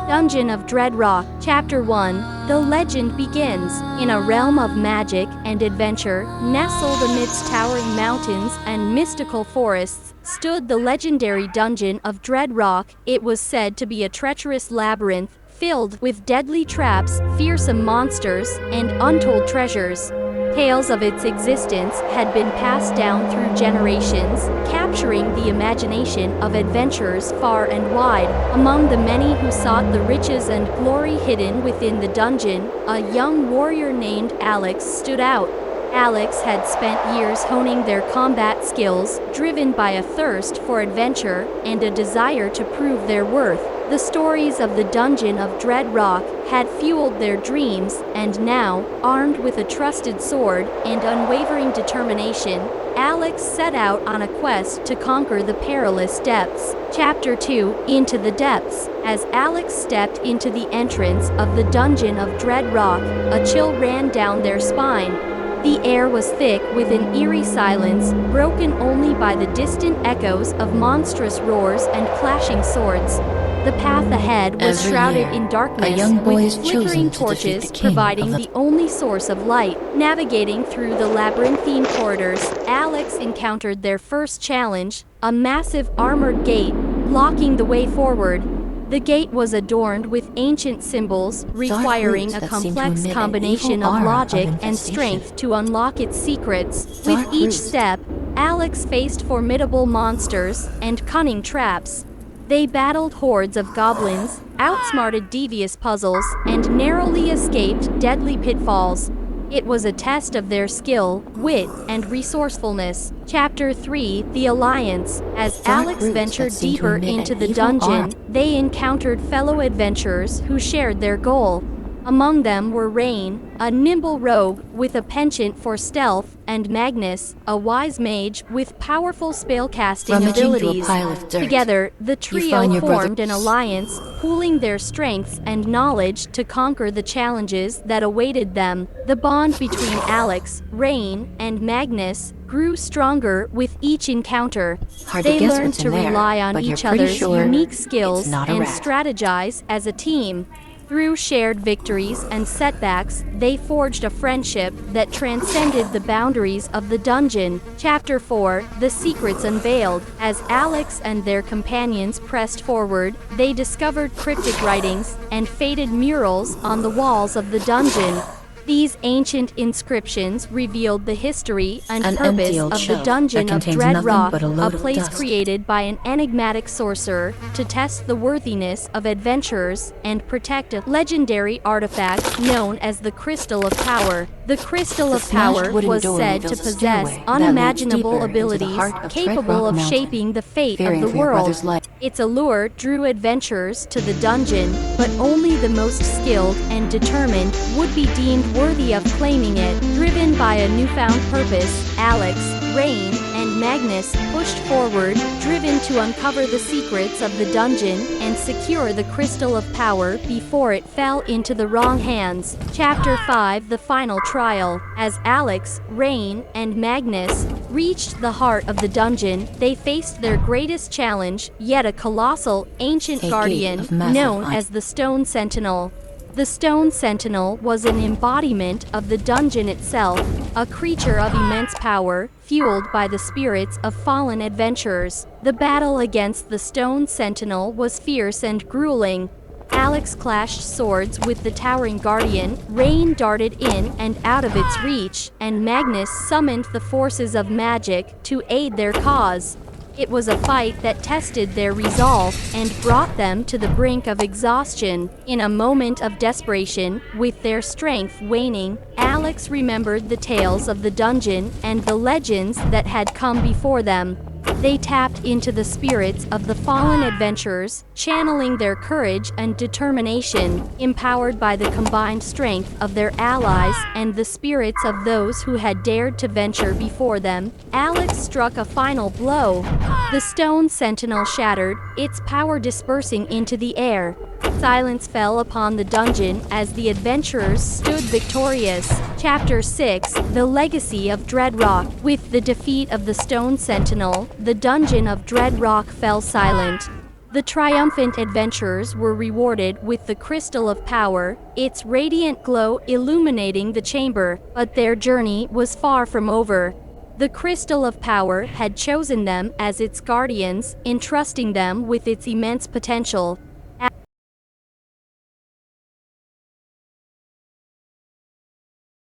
Dungeon of Dread Rock. Chapter 1. The legend begins. In a realm of magic and adventure, nestled amidst towering mountains and mystical forests, stood the legendary Dungeon of Dread Rock. It was said to be a treacherous labyrinth, filled with deadly traps, fearsome monsters, and untold treasures. Tales of its existence had been passed down through generations, capturing the imagination of adventurers far and wide. Among the many who sought the riches and glory hidden within the dungeon, a young warrior named Alex stood out. Alex had spent years honing their combat skills, driven by a thirst for adventure and a desire to prove their worth. The stories of the Dungeon of Dread Rock had fueled their dreams, and now, armed with a trusted sword and unwavering determination, Alex set out on a quest to conquer the perilous depths. Chapter 2. Into the Depths. As Alex stepped into the entrance of the Dungeon of Dread Rock, a chill ran down their spine. The air was thick with an eerie silence, broken only by the distant echoes of monstrous roars and clashing swords. The path ahead was shrouded in darkness, with flickering torches providing the only source of light. Navigating through the labyrinthine corridors, Alex encountered their first challenge, a massive armored gate, blocking the way forward. The gate was adorned with ancient symbols, requiring a complex combination of logic and strength to unlock its secrets. With each step, Alex faced formidable monsters and cunning traps. They battled hordes of goblins, outsmarted devious puzzles, and narrowly escaped deadly pitfalls. It was a test of their skill, wit, and resourcefulness. Chapter 3. The Alliance. As Alex ventured deeper into the dungeon, they encountered fellow adventurers who shared their goal. Among them were Rain, a nimble rogue with a penchant for stealth, and Magnus, a wise mage with powerful spellcasting abilities. Together, the trio formed an alliance, pooling their strengths and knowledge to conquer the challenges that awaited them. The bond between Alex, Rain, and Magnus grew stronger with each encounter. They learned to rely on each other's unique skills and strategize as a team. Through shared victories and setbacks, they forged a friendship that transcended the boundaries of the dungeon. Chapter 4. The Secrets Unveiled. As Alex and their companions pressed forward, they discovered cryptic writings and faded murals on the walls of the dungeon. These ancient inscriptions revealed the history and purpose of the Dungeon of Dread Rock, a place created by an enigmatic sorcerer to test the worthiness of adventurers and protect a legendary artifact known as the Crystal of Power. The Crystal of Power was said to possess unimaginable abilities capable of shaping the fate of the world. Its allure drew adventurers to the dungeon, but only the most skilled and determined would be deemed worthy of claiming it. Driven by a newfound purpose, Alex, Rain, and Magnus pushed forward, driven to uncover the secrets of the dungeon and secure the Crystal of Power before it fell into the wrong hands. Chapter 5. The Final Trial. As Alex, Rain, and Magnus reached the heart of the dungeon, they faced their greatest challenge, yet a colossal, ancient guardian known as the Stone Sentinel. The Stone Sentinel was an embodiment of the dungeon itself, a creature of immense power, fueled by the spirits of fallen adventurers. The battle against the Stone Sentinel was fierce and grueling. Alex clashed swords with the towering guardian, Rain darted in and out of its reach, and Magnus summoned the forces of magic to aid their cause. It was a fight that tested their resolve and brought them to the brink of exhaustion. In a moment of desperation, with their strength waning, Alex remembered the tales of the dungeon and the legends that had come before them. They tapped into the spirits of the fallen adventurers, channeling their courage and determination. Empowered by the combined strength of their allies and the spirits of those who had dared to venture before them, Alex struck a final blow. The Stone Sentinel shattered, its power dispersing into the air. Silence fell upon the dungeon as the adventurers stood victorious. Chapter 6. The Legacy of Dread Rock. With the defeat of the Stone Sentinel, the Dungeon of Dread Rock fell silent. The triumphant adventurers were rewarded with the crystal of power, its radiant glow illuminating the chamber, but their journey was far from over. The crystal of power had chosen them as its guardians, entrusting them with its immense potential.